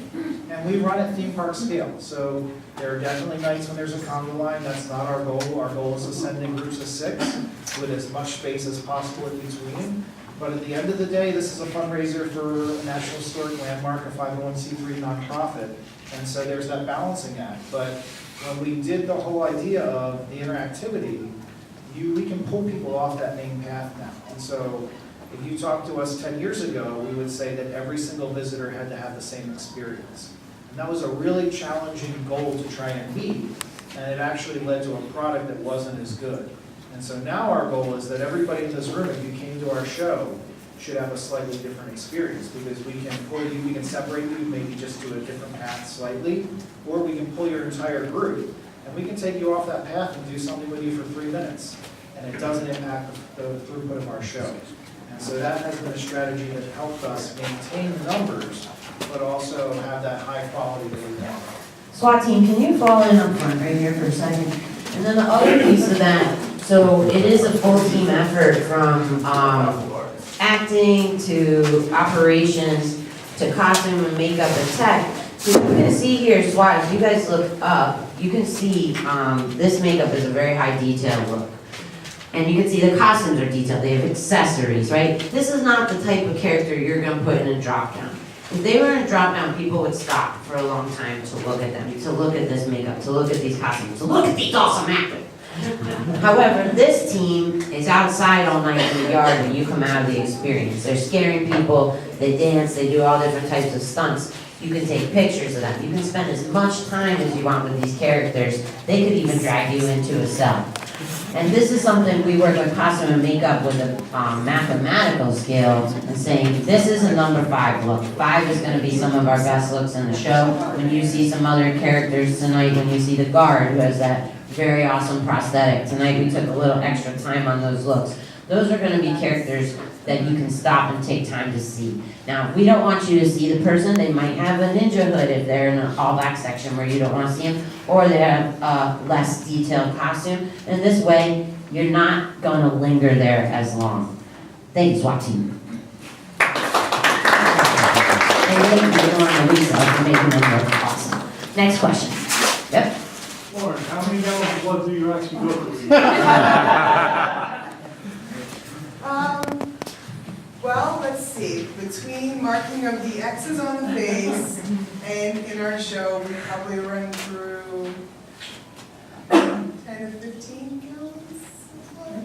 And we run at theme park scale. So there are definitely nights when there's a conga line. That's not our goal. Our goal is to send in groups of 6 with as much space as possible in between. But at the end of the day, this is a fundraiser for a National Historic Landmark, a 501c3 nonprofit. And so there's that balancing act. But when we did the whole idea of the interactivity, we can pull people off that main path now. And so if you talked to us 10 years ago, we would say that every single visitor had to have the same experience. And that was a really challenging goal to try and meet, and it actually led to a product that wasn't as good. And so now our goal is that everybody in this room, if you came to our show, should have a slightly different experience, because we can pull you, we can separate you, maybe just do a different path slightly, or we can pull your entire group, and we can take you off that path and do something with you for 3 minutes, and it doesn't impact the throughput of our show. And so that has been a strategy that helped us maintain numbers, but also have that high quality that we want. SWAT team, can you fall in up front right here for a second? And then the other piece of that, so it is a full team effort from acting to operations to costume and makeup and tech. So you can see here, SWAT, if you guys look up, you can see this makeup is a very high detail look. And you can see the costumes are detailed, they have accessories, right? This is not the type of character you're gonna put in a drop-down. If they were in a drop-down, people would stop for a long time to look at them, to look at this makeup, to look at these costumes, to look at these awesome actors. However, this team is outside all night in the yard when you come out of the experience. They're scaring people, they dance, they do all different types of stunts. You can take pictures of them. You can spend as much time as you want with these characters. They could even drag you into a cell. And this is something we work with costume and makeup with a mathematical scale and saying, this is a number 5 look. 5 is going to be some of our best looks in the show. When you see some other characters tonight, when you see the guard who has that very awesome prosthetic, tonight we took a little extra time on those looks. Those are going to be characters that you can stop and take time to see. Now, we don't want you to see the person. They might have a ninja hood if they're in an all-black section where you don't want to see them, or they have a less detailed costume. And this way, you're not going to linger there as long. Thank you, SWAT team. And thank you, Lauren and Lisa, for making them look awesome. Next question. Yep. Lauren, how many gallons of blood do you actually go through? Well, let's see, between marking of the X's on the face and in our show, we probably run through 10 to 15 gallons of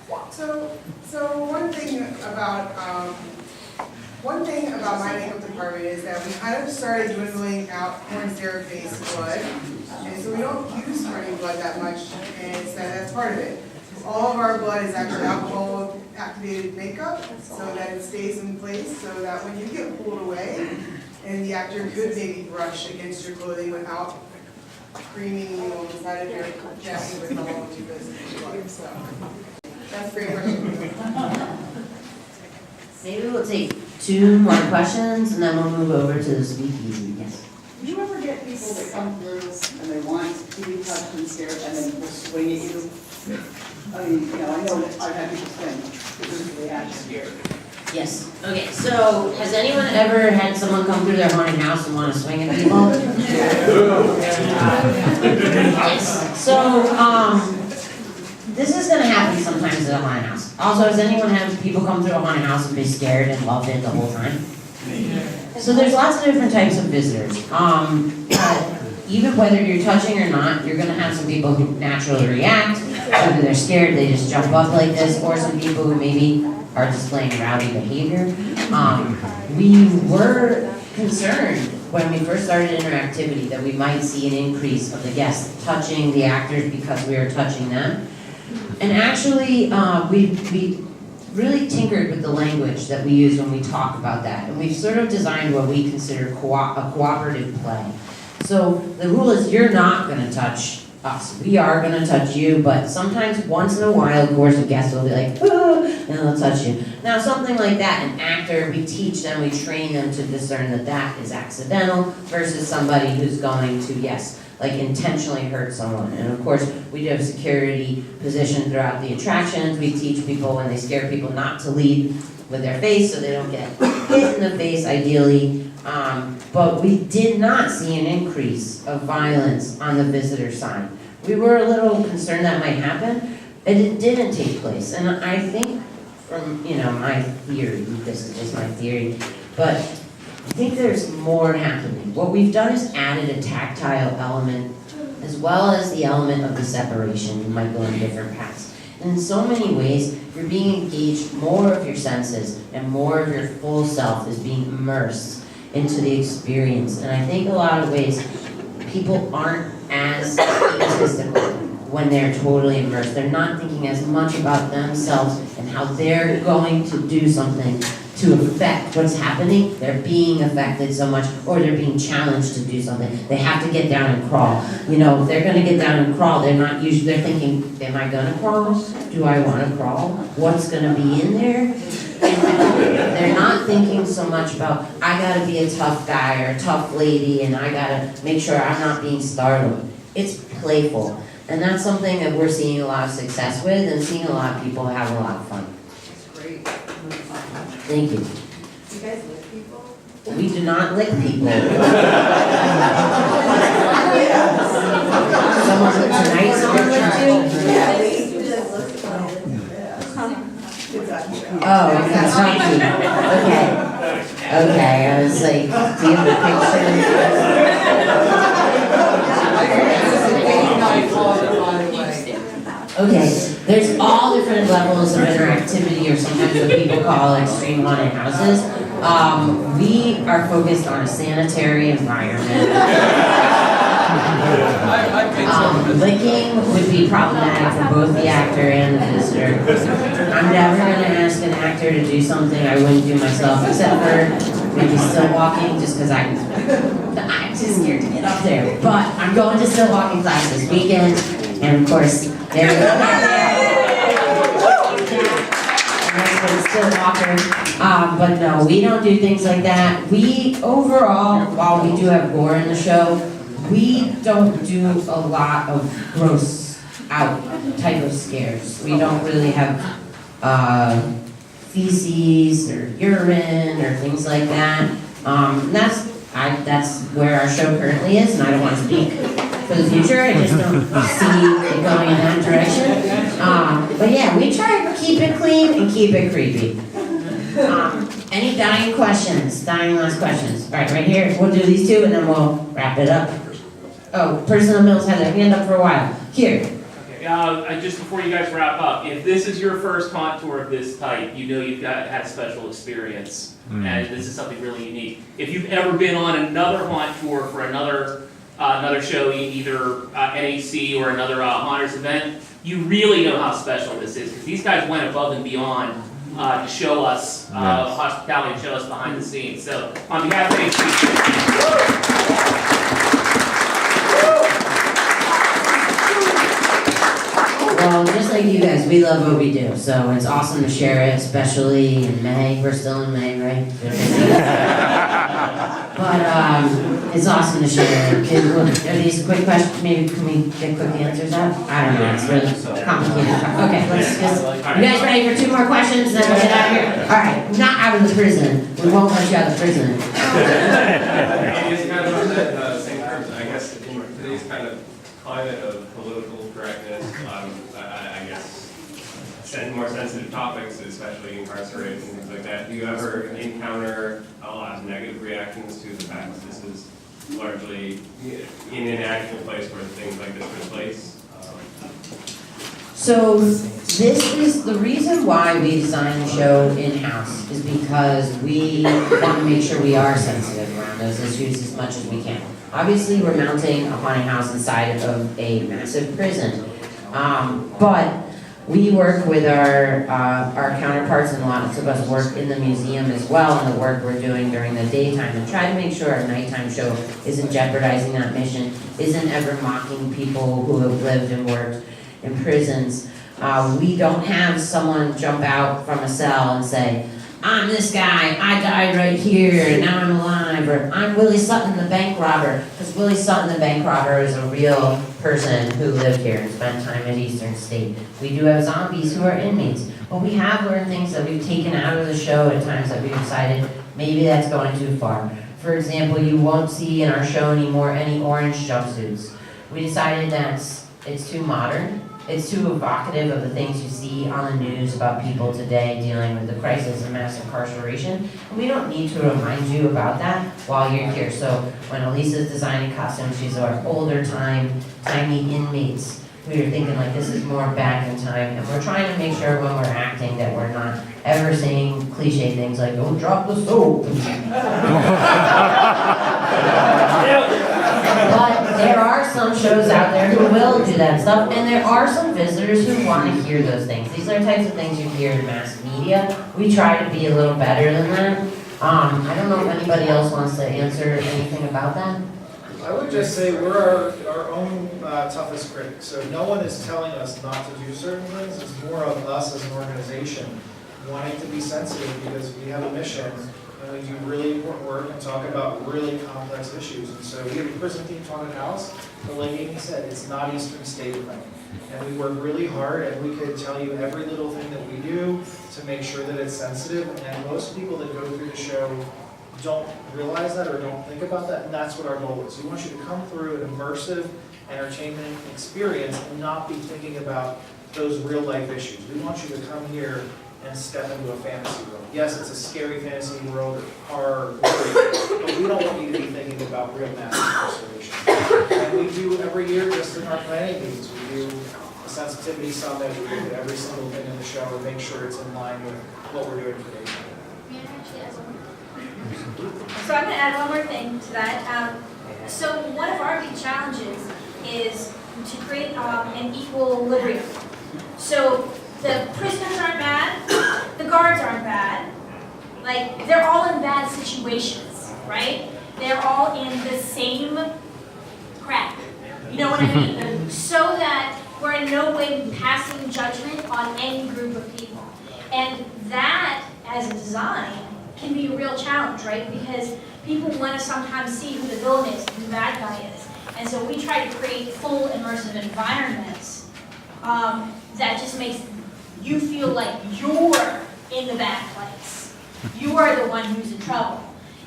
blood. So one thing about my makeup department is that we kind of started dwindling out corn syrup based blood. And so we don't use running blood that much, and that's part of it. All of our blood is actually alcohol activated makeup, so that it stays in place, so that when you get pulled away, and the actor could maybe brush against your clothing without creaming you on the side of your jacket with the whole of your blood. So that's a great question. Maybe we'll take 2 more questions and then we'll move over to the speakeasy. Yes. Do you ever get people that come through and they want to be touched and scared and then will swing at you? I mean, I know that I've had people swing because they act scared. Yes. Okay, so has anyone ever had someone come through their haunted house and want to swing at people? Yes. So, this is going to happen sometimes at a haunted house. Also, has anyone had people come through a haunted house and be scared and loved it the whole time? So there's lots of different types of visitors. Even whether you're touching or not, you're going to have some people who naturally react. Whether they're scared, they just jump up like this, or some people who maybe are displaying rowdy behavior. We were concerned when we first started Interactivity that we might see an increase of the guests touching the actors because we were touching them. And actually, we really tinkered with the language that we use when we talk about that. And we've sort of designed what we consider a cooperative play. So the rule is you're not going to touch us. We are going to touch you, but sometimes once in a while, of course, a guest will be like, oh, and they'll touch you. Now, something like that, an actor, we teach them, we train them to discern that that is accidental versus somebody who's going to, yes, like intentionally hurt someone. And of course, we do have security positioned throughout the attractions. We teach people when they scare people not to lead with their face so they don't get hit in the face, ideally. But we did not see an increase of violence on the visitor side. We were a little concerned that might happen, and it didn't take place. And I think from, my theory, this is just my theory, but I think there's more happening. What we've done is added a tactile element as well as the element of the separation. You might go in different paths. And in so many ways, you're being engaged, more of your senses and more of your full self is being immersed into the experience. And I think a lot of ways, people aren't as egotistical when they're totally immersed. They're not thinking as much about themselves and how they're going to do something to affect what's happening. They're being affected so much, or they're being challenged to do something. They have to get down and crawl. If they're gonna get down and crawl, they're thinking, am I gonna crawl? Do I wanna crawl? What's gonna be in there? They're not thinking so much about, I gotta be a tough guy or a tough lady and I gotta make sure I'm not being startled. It's playful. And that's something that we're seeing a lot of success with and seeing a lot of people have a lot of fun. That's great. Thank you. Do you guys lick people? We do not lick people. Someone licked you? Yeah. Oh, that's not cute. Okay, I was like, do you have a picture? Okay, there's all different levels of interactivity, or sometimes what people call extreme haunted houses. We are focused on a sanitary environment. Licking would be problematic for both the actor and the visitor. I'm never going to ask an actor to do something I wouldn't do myself, except for maybe still walking, just because I'm too scared to get up there. But I'm going to still walking class this weekend, and of course, there we go. Still walker. But no, we don't do things like that. We overall, while we do have gore in the show, we don't do a lot of gross out type of scares. We don't really have feces or urine or things like that. That's where our show currently is, and I don't want to speak for the future. I just don't see it going in that direction. But yeah, we try to keep it clean and keep it creepy. Any dying questions? Dying last questions? All right here. We'll do these two and then we'll wrap it up. Oh, person in the middle's had their hand up for a while. Here. Okay, just before you guys wrap up, if this is your first haunt tour of this type, you know you've had a special experience, and this is something really unique. If you've ever been on another haunt tour for another show, either NAC or another haunters event, you really know how special this is, because these guys went above and beyond to show us hospitality and show us behind the scenes. So, on behalf of NAC, Well, just like you guys, we love what we do, so it's awesome to share it, especially in May. We're still in May, right? But it's awesome to share it. Are these quick questions? Maybe can we get quick answers out? I don't know, it's really complicated. Okay, let's just, you guys ready for 2 more questions, then we'll get out of here? All right, not out of the prison. We won't let you out of the prison. It is kind of on that same terms. I guess in today's kind of climate of political correctness, I guess more sensitive topics, especially incarceration and things like that. Do you ever encounter a lot of negative reactions to the fact that this is largely in an actual place where things like this took place? So this is the reason why we designed the show in-house, is because we want to make sure we are sensitive around those issues as much as we can. Obviously, we're mounting a haunted house inside of a massive prison, but we work with our counterparts, and lots of us work in the museum as well, and the work we're doing during the daytime, and try to make sure our nighttime show isn't jeopardizing that mission, isn't ever mocking people who have lived and worked in prisons. We don't have someone jump out from a cell and say, I'm this guy, I died right here, and now I'm alive, or I'm Willie Sutton the bank robber, because Willie Sutton the bank robber is a real person who lived here and spent time at Eastern State. We do have zombies who are inmates, but we have learned things that we've taken out of the show at times that we've decided maybe that's going too far. For example, you won't see in our show anymore any orange jumpsuits. We decided that it's too modern. It's too evocative of the things you see on the news about people today dealing with the crisis of mass incarceration. And we don't need to remind you about that while you're here. So when Elisa's designing costumes, she's our older tiny inmates who you're thinking like this is more back in time. And we're trying to make sure when we're acting that we're not ever saying cliche things like, don't drop the soap. But there are some shows out there who will do that stuff, and there are some visitors who want to hear those things. These are types of things you hear in mass media. We try to be a little better than that. I don't know if anybody else wants to answer anything about that. I would just say we're our own toughest critics. So no one is telling us not to do certain things. It's more of us as an organization wanting to be sensitive because we have a mission. And we do really important work and talk about really complex issues. And so we have a prison team haunted house, but like Amy said, it's not Eastern State right. And we work really hard, and we could tell you every little thing that we do to make sure that it's sensitive. And most people that go through the show don't realize that or don't think about that, and that's what our goal is. We want you to come through an immersive entertainment experience and not be thinking about those real life issues. We want you to come here and step into a fantasy world. Yes, it's a scary fantasy world or horror, but we don't want you to be thinking about real mass incarceration. And we do every year, just in our planning meetings, we do a sensitivity summit, we look at every single thing in the show and make sure it's in line with what we're doing today. So I'm going to add one more thing to that. So one of our big challenges is to create an equilibrium. So the prisoners aren't bad, the guards aren't bad. Like, they're all in bad situations, right? They're all in the same crap. You know what I mean? So that we're in no way passing judgment on any group of people. And that, as a design, can be a real challenge, right? Because people want to sometimes see who the villain is, who the bad guy is. And so we try to create full immersive environments that just makes you feel like you're in the bad place. You are the one who's in trouble,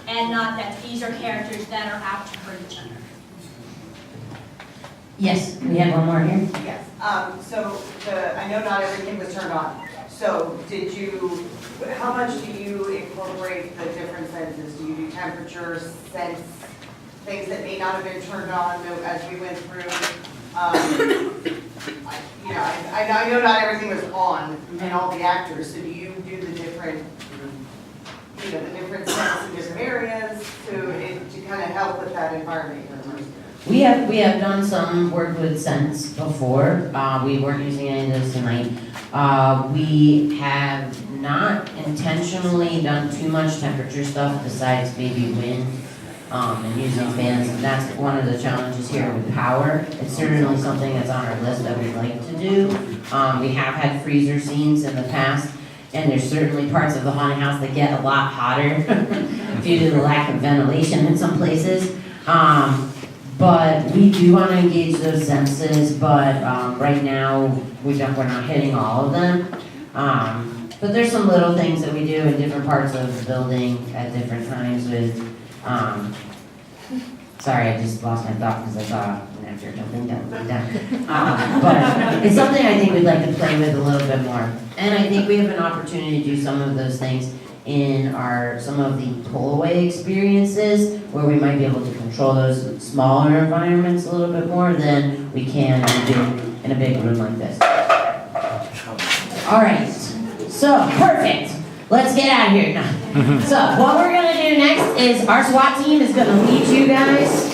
and not that these are characters that are out to hurt each other. Yes, we have one more here. Yes, I know not everything was turned on. So how much do you incorporate the different senses? Do you do temperature, sense, things that may not have been turned on as we went through? I know not everything was on and all the actors, so do you do the different, the different scents in different areas to kind of help with that environment you're immersed in? We have done some work with scents before. We weren't using any of those tonight. We have not intentionally done too much temperature stuff besides maybe wind and using fans. And that's one of the challenges here with power. It's certainly something that's on our list that we'd like to do. We have had freezer scenes in the past, and there's certainly parts of the haunted house that get a lot hotter due to the lack of ventilation in some places. But we do want to engage those senses, but right now we're not hitting all of them. But there's some little things that we do in different parts of the building at different times with, sorry, I just lost my thought because I saw an actor jumping down. But it's something I think we'd like to play with a little bit more. And I think we have an opportunity to do some of those things in some of the pull-away experiences where we might be able to control those smaller environments a little bit more than we can in a big room like this. All right, so perfect. Let's get out of here now. So what we're gonna do next is our SWAT team is gonna lead you guys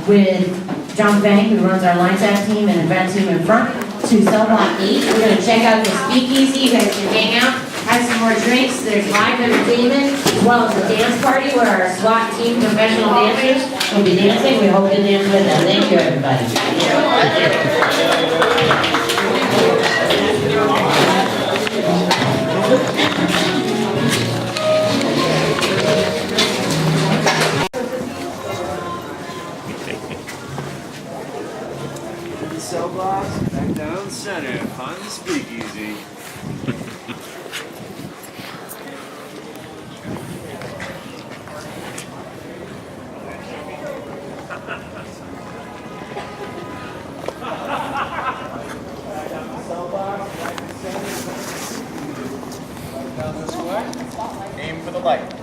with John Bank, who runs our line tap team and event team in front, to cell block 8. We're gonna check out the speakeasy. You guys can hang out, have some more drinks. There's live entertainment as well as a dance party where our SWAT team professional dancers will be dancing. We hope you dance with them. Thank you, everybody. Cell blocks, back down center, find the speakeasy. Down this way, aim for the light.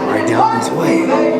Right down this way.